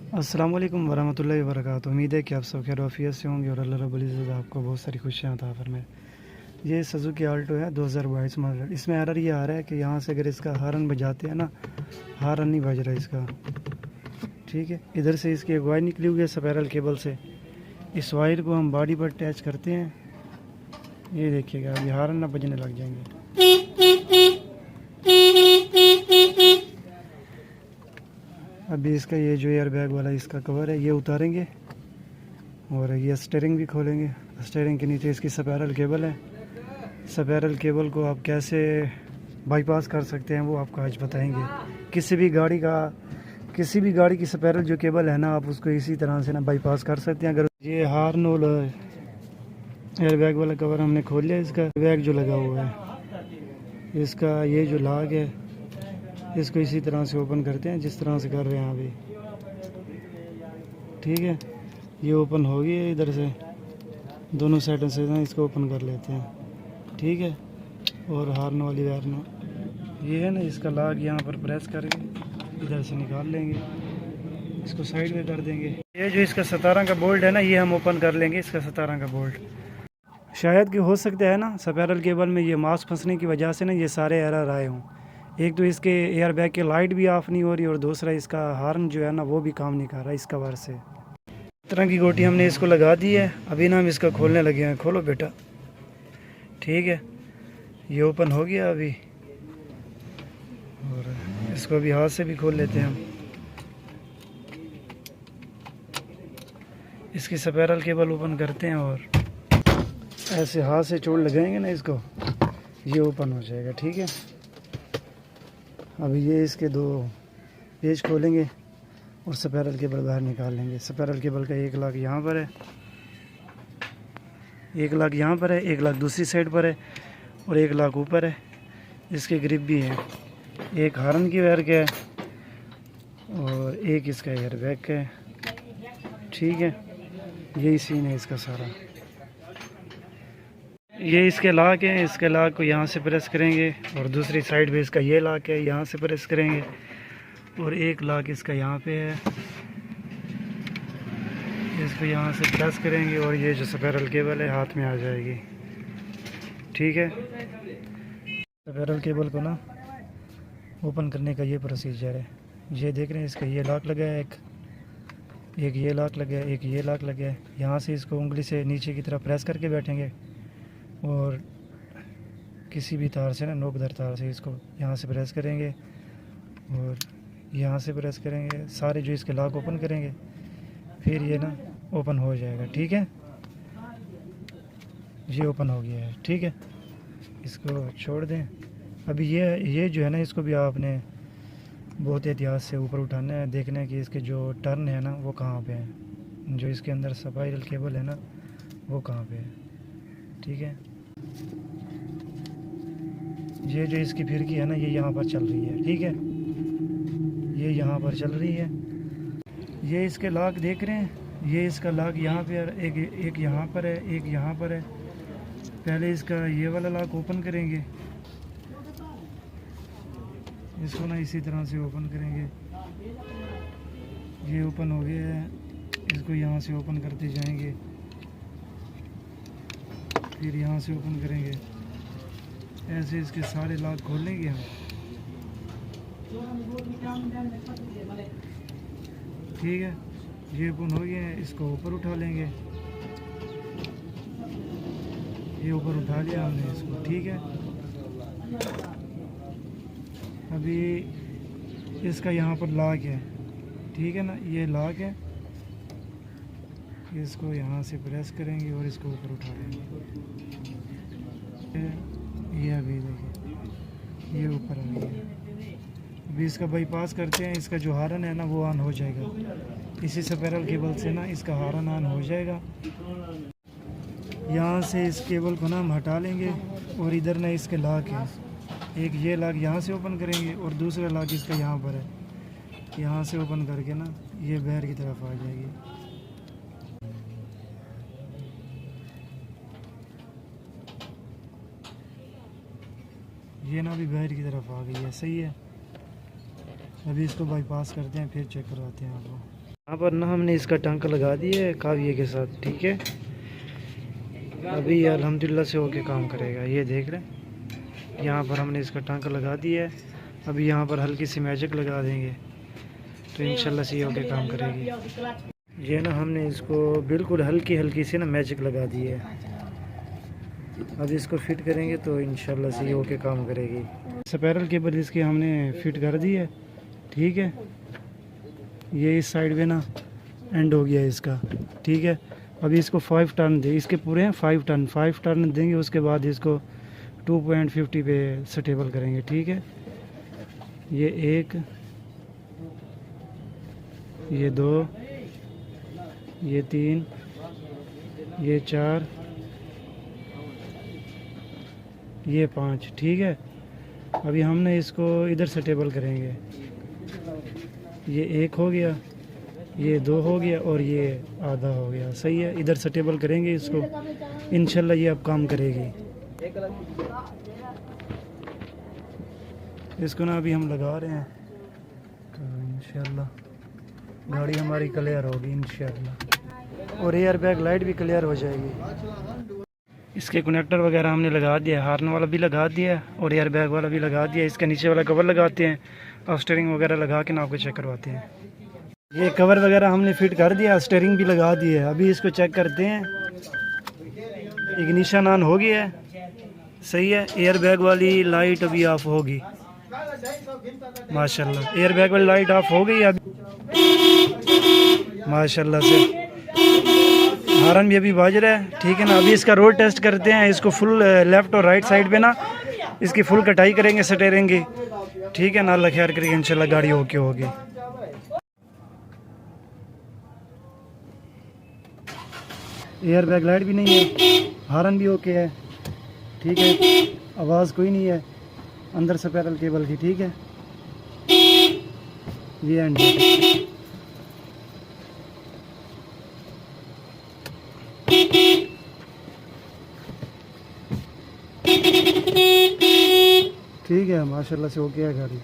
अस्सलाम वालेकुम वरहमतुल्लाहि वबरकातुहू। उम्मीद है कि आप सब खैर आफियत से होंगे और अल्लाह रब्बुल इज़्ज़त आपको बहुत सारी खुशियाँ अता फरमाए। ये सुज़ुकी आल्टो है 2022 मॉडल। इसमें एरर ये आ रहा है कि यहाँ से अगर इसका हॉर्न बजाते हैं ना, हॉर्न नहीं बज रहा इसका। ठीक है, इधर से इसकी एक वायर निकली हुई है स्पाइरल केबल से। इस वायर को हम बॉडी पर अटैच करते हैं। ये देखिएगा, अभी हॉर्न ना बजने लग जाएंगे। अभी इसका ये जो एयर बैग वाला इसका कवर है ये उतारेंगे और ये स्टीयरिंग भी खोलेंगे। स्टीयरिंग के नीचे इसकी स्पाइरल केबल है। स्पाइरल केबल को आप कैसे बाईपास कर सकते हैं वो आपको आज बताएंगे। किसी भी गाड़ी की स्पाइरल जो केबल है ना, आप उसको इसी तरह से ना बाईपास कर सकते हैं। अगर ये हॉर्न और एयर बैग वाला कवर हमने खोल लिया, इसका बैग जो लगा हुआ है, इसका ये जो लॉक है, इसको इसी तरह से ओपन करते हैं जिस तरह से कर रहे हैं अभी। ठीक है, ये ओपन हो गई है। इधर से दोनों साइडों से ना इसको ओपन कर लेते हैं। ठीक है, और हॉर्न वाली वायर ना ये है ना, इसका लॉक यहाँ पर प्रेस करके इधर से निकाल लेंगे, इसको साइड में कर देंगे। ये जो इसका 17 का बोल्ट है ना, ये हम ओपन कर लेंगे। इसका 17 का बोल्ट शायद कि हो सकता है ना स्पाइरल केबल में ये मास्क फंसने की वजह से ना ये सारे एरर आए हों। एक तो इसके एयर बैग की लाइट भी ऑफ नहीं हो रही और दूसरा इसका हॉर्न जो है ना वो भी काम नहीं कर रहा इस कवर से। इस तरह की गोटी हमने इसको लगा दी है। अभी ना हम इसको खोलने लगे हैं। खोलो बेटा। ठीक है, ये ओपन हो गया अभी, और इसको अभी हाथ से भी खोल लेते हैं हम। इसकी स्पाइरल केबल ओपन करते हैं और ऐसे हाथ से चोट लगाएंगे ना इसको, ये ओपन हो जाएगा। ठीक है, अभी ये इसके दो पेज खोलेंगे और स्पाइरल केबल बाहर निकाल लेंगे। स्पाइरल केबल का एक लाख यहाँ पर है, एक लाख यहाँ पर है, एक लाख दूसरी साइड पर है और एक लाख ऊपर है। इसके ग्रिप भी है, एक हॉर्न की वायर का है और एक इसका एयर बैग का है। ठीक है, यही सीन है इसका सारा। ये इसके लॉक हैं। इसके लॉक को यहाँ से प्रेस करेंगे और दूसरी साइड पे इसका ये लॉक है, यहाँ से प्रेस करेंगे और एक लॉक इसका यहाँ पे है, इसको यहाँ से प्रेस करेंगे और ये जो स्पाइरल केबल है हाथ में आ जाएगी। ठीक है, स्पाइरल केबल को ना ओपन करने का ये प्रोसीजर है। ये देख रहे हैं, इसका ये लॉक लगा है, एक ये लॉक लगा है, एक ये लॉक लगा है। यहाँ से इसको उंगली से नीचे की तरफ प्रेस करके बैठेंगे और किसी भी तार से ना, नोकदार तार से इसको यहाँ से प्रेस करेंगे और यहाँ से प्रेस करेंगे। सारे जो इसके लॉक ओपन करेंगे, फिर ये ना ओपन हो जाएगा। ठीक है, ये ओपन हो गया है। ठीक है, इसको छोड़ दें। अभी ये जो है ना, इसको भी आपने बहुत एहतियात से ऊपर उठाना है। देखना है कि इसके जो टर्न है ना वो कहाँ पे है, जो इसके अंदर स्पाइरल केबल है ना वो कहाँ पे है। ठीक है, ये जो इसकी फिरकी है ना, ये यहाँ पर चल रही है। ठीक है, ये यहाँ पर चल रही है। ये इसके लॉक देख रहे हैं, ये इसका लॉक यहाँ पे है, एक यहाँ पर है, एक यहाँ पर है। पहले इसका ये वाला लॉक ओपन करेंगे, इसको ना इसी तरह से ओपन करेंगे। ये ओपन हो गया है, इसको यहाँ से ओपन करते जाएंगे, फिर यहाँ से ओपन करेंगे। ऐसे इसके सारे लॉक खोल लेंगे हम। ठीक है, ये ओपन हो गया है, इसको ऊपर उठा लेंगे। ये ऊपर उठा लिया हमने इसको। ठीक है, अभी इसका यहाँ पर लॉक है। ठीक है ना, ये लॉक है, इसको यहाँ से प्रेस करेंगे और इसको ऊपर उठा लेंगे। ये अभी देखिए, ये ऊपर आ गया। अभी इसका बाईपास करते हैं। इसका जो हॉर्न है ना वो ऑन हो जाएगा। इसी स्पाइरल केबल से ना इसका हॉर्न ऑन हो जाएगा। यहाँ से इस केबल को ना हम हटा लेंगे और इधर ना इसके लॉक है। एक ये लॉक यहाँ से ओपन करेंगे और दूसरा लॉक इसका यहाँ पर है, यहाँ से ओपन करके ना ये बाहर की तरफ आ जाएगी। ये ना भी बाहर की तरफ आ गई है। सही है, अभी इसको बाईपास करते हैं, फिर चेक करवाते हैं आपको। यहाँ पर ना हमने इसका टंका लगा दिया है काविये के साथ, ठीक है। अभी अल्हम्दुलिल्लाह से होके काम करेगा, ये देख रहे हैं। यहाँ पर हमने इसका टंका लगा दिया है। अभी यहाँ पर हल्की सी मैजिक लगा देंगे तो इंशाल्लाह से ये होके काम करेगी। ये ना हमने इसको बिल्कुल हल्की हल्की सी ना मैजिक लगा दी है। अब इसको फिट करेंगे तो इंशाल्लाह से ये होके काम करेगी। स्पाइरल केबल इसकी हमने फिट कर दी है, ठीक है। ये इस साइड पे ना एंड हो गया इसका, ठीक है। अभी इसको 5 टर्न दे, इसके पूरे हैं 5 टर्न देंगे। उसके बाद इसको 2.50 पे स्टेबल करेंगे, ठीक है। ये 1, ये 2, ये 3, ये 4, ये 5, ठीक है। अभी हमने इसको इधर स्टेबल करेंगे। ये 1 हो गया, ये 2 हो गया और ये आधा हो गया, सही है। इधर स्टेबल करेंगे इसको, इंशाल्लाह ये अब काम करेगी। इसको ना अभी हम लगा रहे हैं तो इंशाल्लाह गाड़ी हमारी क्लियर होगी इंशाल्लाह, और एयर बैग लाइट भी क्लियर हो जाएगी। इसके कनेक्टर वगैरह हमने लगा दिया, हार्न वाला भी लगा दिया और एयर बैग वाला भी लगा दिया। इसका नीचे वाला कवर लगाते हैं और स्टीयरिंग वगैरह लगा के ना आपको चेक करवाते हैं। ये कवर वगैरह हमने फिट कर दिया, स्टीयरिंग भी लगा दी है। अभी इसको चेक करते हैं। इग्निशन ऑन हो गया है, सही है। एयर बैग वाली लाइट अभी ऑफ होगी, माशाल्लाह। एयर बैग वाली लाइट ऑफ हो गई अभी माशाल्लाह से। हॉर्न भी अभी बाज रहा है, ठीक है ना। अभी इसका रोड टेस्ट करते हैं। इसको फुल लेफ्ट और राइट साइड पे ना इसकी फुल कटाई करेंगे स्टीयरिंग की, ठीक है ना। अल्लाह खैर करेंगे, इंशाल्लाह गाड़ी ओके होगी। एयर बैग लाइट भी नहीं है, हॉर्न भी ओके है, ठीक है। आवाज़ कोई नहीं है अंदर स्पाइरल केबल की, ठीक है। ये एंड ठीक है, माशाल्लाह से ओके है गाड़ी।